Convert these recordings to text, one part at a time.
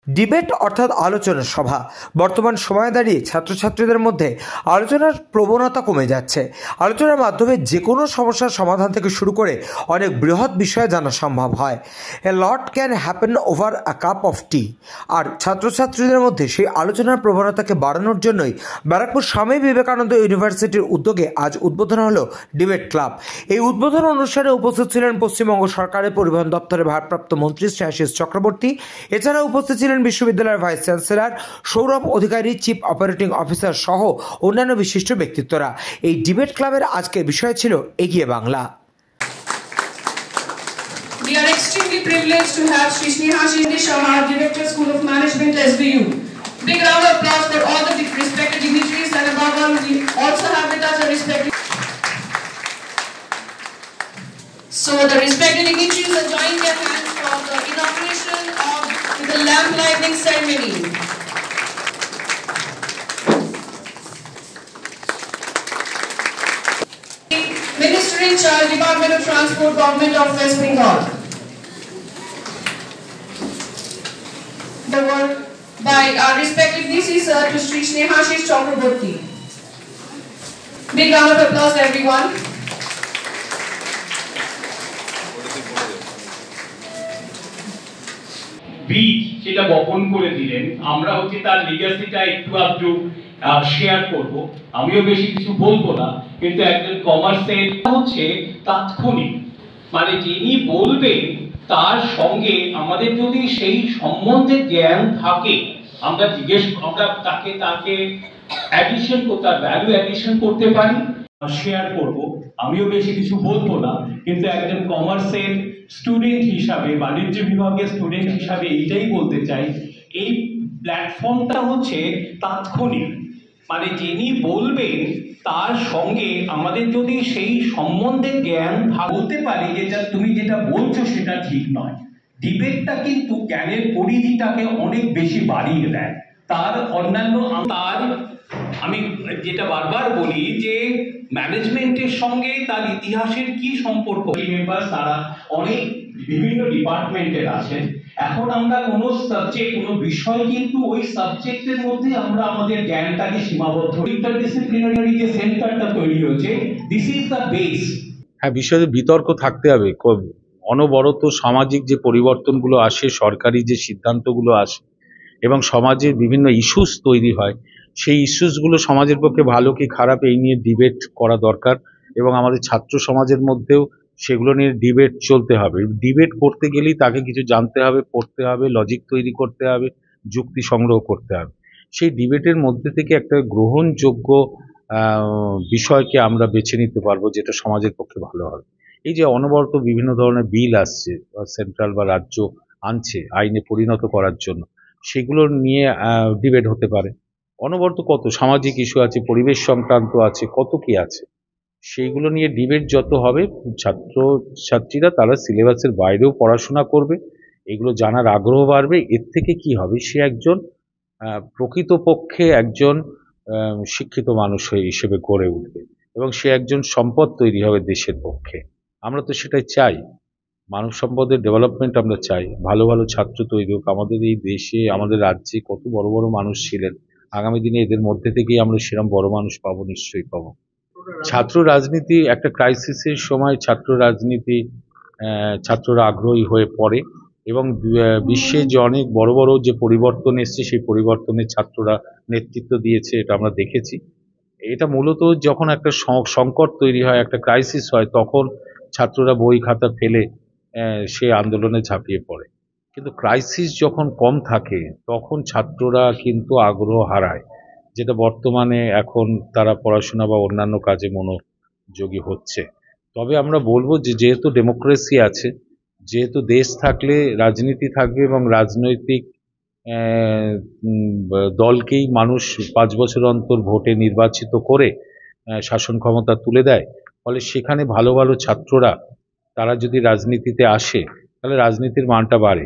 Debate অর্থাৎ আলোচনা সভা বর্তমান সময়ে দাঁড়িয়ে ছাত্রছাত্রীদের মধ্যে আলোচনার প্রবণতা কমে যাচ্ছে। আলোচনার মাধ্যমে যে কোনো সমস্যার সমাধান থেকে শুরু করে অনেক বৃহৎ বিষয়ে জানা সম্ভব হয়। A lot can happen over a cup of tea. আর ছাত্রছাত্রীদের মধ্যে সেই আলোচনার প্রবণতাকে বাড়ানোর জন্যই ব্যারাকপুর স্বামী বিবেকানন্দ ইউনিভার্সিটির উদ্যোগে আজ উদ্বোধন হলো ডিবেট ক্লাব। এই উদ্বোধন অনুষ্ঠানে উপস্থিত ছিলেন পশ্চিমবঙ্গ সরকারের পরিবহন দপ্তরের ভারপ্রাপ্ত মন্ত্রী শ্রেয়াশিস চক্রবর্তী। এছাড়া উপস্থিত ছিলেন বিশ্ববিদ্যালয়ের ভাইস চ্যান্সেলর সৌরভ অধিকারী, চিফ অপারেটিং অফিসার সহ অন্যান্য বিশিষ্ট ব্যক্তিত্বরা। এই ডিবেট ক্লাবের আজকের বিষয় ছিল এগিয়ে Bangla. We are extremely privileged to have Shri Snehashish Sharma, Director, School of Management, SBU. Big round of applause for all the respected dignitaries, and above all, we also have with us a respected. So the respected dignitaries are joining their hands for the inauguration of the lamp lighting ceremony. Minister in charge, Department of Transport, Government of West Bengal. The word by our respected VC sir to Shri Snehashish Chakraborty. Big round of applause everyone. বীজ সেটা বপন করে দিলেন, আমরা হচ্ছে তার লিগ্যাসিটা একটু আধটু শেয়ার করব। আমিও বেশি কিছু বলবো না, কিন্তু একজন কমার্সের হচ্ছে তাৎক্ষণিক, মানে যিনি বলবেন তার সঙ্গে আমাদের যদি সেই সম্বন্ধে জ্ঞান থাকে, আমরা তাকে অ্যাডিশন করতে, তার ভ্যালু অ্যাডিশন করতে পারি, শেয়ার করব। আমিও বেশি কিছু বলবো না, কিন্তু একজন কমার্সের স্টুডেন্ট হিসাবে, বাণিজ্য বিভাগের স্টুডেন্ট হিসাবে এইটাই বলতে চাই, এই প্ল্যাটফর্মটা হচ্ছে তাৎক্ষণিক, মানে যিনি বলবেন তার সঙ্গে আমাদের যদি সেই সম্বন্ধে জ্ঞান বলতে পারি যে তুমি যেটা বলছো সেটা ঠিক নয়। ডিবেটটা কিন্তু জ্ঞানের পরিধিটাকে অনেক বেশি বাড়িয়ে দেয়। তার অন্যান্য আমি যেটা বারবার বলি যে ম্যানেজমেন্টের সঙ্গে তার ইতিহাসের কি সম্পর্ক, মেম্বার তারা অনেক বিভিন্ন ডিপার্টমেন্টের আছেন। এখন আমরা কোনো সাবজেক্ট, কোনো বিষয় কিন্তু ওই সাবজেক্টের মধ্যে আমরা আমাদের জ্ঞানটাকে সীমাবদ্ধ, ইন্টারডিসিপ্লিনারি যে সেন্টারটা তৈরি হয়েছে, দিস ইজ দ্য বেস। হ্যাঁ, বিষয়ে বিতর্ক থাকতে হবে। অনবরত সামাজিক যে পরিবর্তনগুলো আসে, সরকারি যে সিদ্ধান্তগুলো আসে এবং সমাজের বিভিন্ন ইস্যুস তৈরি হয়, সেই ইস্যুসগুলো সমাজের পক্ষে ভালো কি খারাপ এই নিয়ে ডিবেট করা দরকার এবং আমাদের ছাত্র সমাজের মধ্যেও সেগুলো নিয়ে ডিবেট চলতে হবে। ডিবেট করতে গেলেই তাকে কিছু জানতে হবে, পড়তে হবে, লজিক তৈরি করতে হবে, যুক্তি সংগ্রহ করতে হবে। সেই ডিবেটের মধ্যে থেকে একটা গ্রহণযোগ্য বিষয়কে আমরা বেছে নিতে পারবো যেটা সমাজের পক্ষে ভালো হবে। এই যে অনবরত বিভিন্ন ধরনের বিল আসছে, সেন্ট্রাল বা রাজ্য আনছে আইনে পরিণত করার জন্য, সেগুলো নিয়ে ডিবেট হতে পারে। অনবরত কত সামাজিক ইস্যু আছে, পরিবেশ সংক্রান্ত আছে, কত কি আছে, সেইগুলো নিয়ে ডিবেট যত হবে ছাত্রছাত্রীরা তারা সিলেবাসের বাইরেও পড়াশোনা করবে, এগুলো জানার আগ্রহ বাড়বে। এর থেকে কি হবে, সে একজন প্রকৃতপক্ষে একজন শিক্ষিত মানুষ হিসেবে গড়ে উঠবে এবং সে একজন সম্পদ তৈরি হবে দেশের পক্ষে। আমরা তো সেটাই চাই, মানব সম্পদের ডেভেলপমেন্ট আমরা চাই, ভালো ভালো ছাত্র তৈরি হোক। আমাদের এই দেশে, আমাদের রাজ্যে কত বড় বড় মানুষ ছিলেন, আগামী দিনে এদের মধ্যে থেকেই আমরা সেরকম বড় মানুষ পাবো, নিশ্চয়ই পাবো। ছাত্র রাজনীতি একটা ক্রাইসিসের সময় ছাত্ররা আগ্রহী হয়ে পড়ে এবং বিশ্বে যে অনেক বড় বড় যে পরিবর্তন এসছে সেই পরিবর্তনে ছাত্ররা নেতৃত্ব দিয়েছে, এটা আমরা দেখেছি। এটা মূলত যখন একটা সংকট তৈরি হয়, একটা ক্রাইসিস হয়, তখন ছাত্ররা বই খাতা ফেলে সে আন্দোলনে ঝাঁপিয়ে পড়ে। কিন্তু ক্রাইসিস যখন কম থাকে তখন ছাত্ররা কিন্তু আগ্রহ হারায়, যেটা বর্তমানে এখন তারা পড়াশোনা বা অন্যান্য কাজে মনোযোগী হচ্ছে। তবে আমরা বলবো যে যেহেতু ডেমোক্রেসি আছে, যেহেতু দেশ থাকলে রাজনীতি থাকবে এবং রাজনৈতিক দলকেই মানুষ 5 বছর অন্তর ভোটে নির্বাচিত করে শাসন ক্ষমতা তুলে দেয়, ফলে সেখানে ভালো ভালো ছাত্ররা তারা যদি রাজনীতিতে আসে তাহলে রাজনীতির মানটা বাড়ে।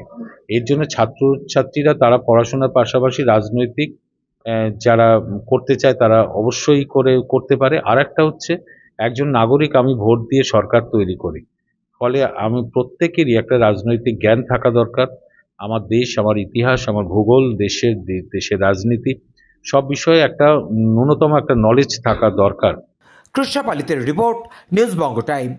এর জন্য ছাত্রছাত্রীরা তারা পড়াশোনার পাশাপাশি রাজনৈতিক যারা করতে চায় তারা অবশ্যই করতে পারে। আর একটা হচ্ছে, একজন নাগরিক আমি ভোট দিয়ে সরকার তৈরি করি, ফলে আমি প্রত্যেকেরই একটা রাজনৈতিক জ্ঞান থাকা দরকার। আমার দেশ, আমার ইতিহাস, আমার ভূগোল, দেশের রাজনীতি সব বিষয়ে একটা ন্যূনতম একটা নলেজ থাকা দরকার। কৃষ্ণা পালিতের রিপোর্ট, নিউজ বঙ্গ টাইম।